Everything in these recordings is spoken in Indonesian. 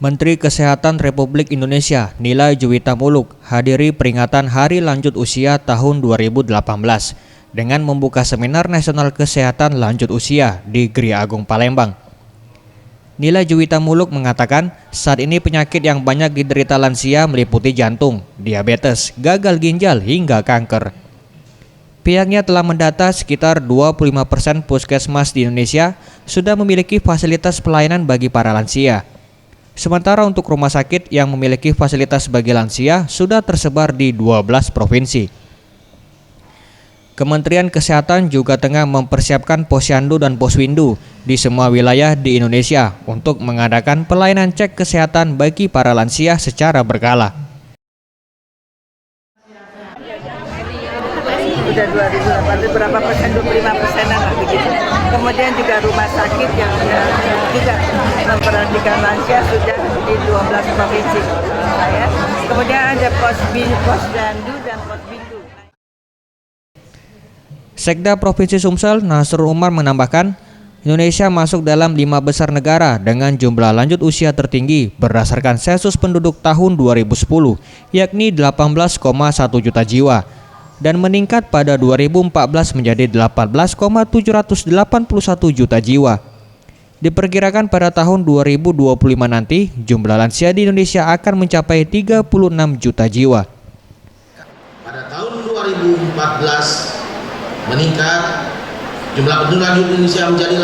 Menteri Kesehatan Republik Indonesia Nila Juwita Muluk hadiri peringatan Hari Lanjut Usia tahun 2018 dengan membuka Seminar Nasional Kesehatan Lanjut Usia di Gria Agung Palembang. Nila Juwita Muluk mengatakan saat ini penyakit yang banyak diderita lansia meliputi jantung, diabetes, gagal ginjal hingga kanker. Pihaknya telah mendata sekitar 25% puskesmas di Indonesia sudah memiliki fasilitas pelayanan bagi para lansia. Sementara untuk rumah sakit yang memiliki fasilitas bagi lansia sudah tersebar di 12 provinsi. Kementerian Kesehatan juga tengah mempersiapkan posyandu dan poswindu di semua wilayah di Indonesia untuk mengadakan pelayanan cek kesehatan bagi para lansia secara berkala. Sudah 2008, berapa persen, 25% lah begitu. Kemudian juga rumah sakit yang juga memperhatikan lansia sudah di 12 provinsi. Kemudian ada posyandu dan posbindu. Sekda Provinsi Sumsel Nasrul Umar menambahkan, Indonesia masuk dalam 5 besar negara dengan jumlah lanjut usia tertinggi berdasarkan sensus penduduk tahun 2010, yakni 18,1 juta jiwa, dan meningkat pada 2014 menjadi 18,781 juta jiwa. Diperkirakan pada tahun 2025 nanti, jumlah lansia di Indonesia akan mencapai 36 juta jiwa. Pada tahun 2014 meningkat jumlah penduduk lanjut Indonesia menjadi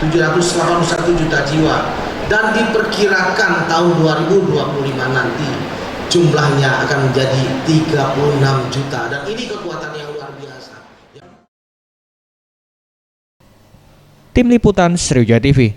18,781 juta jiwa, dan diperkirakan tahun 2025 nanti jumlahnya akan menjadi 36 juta, dan ini kekuatan yang luar biasa. Tim Liputan Sriwijaya TV.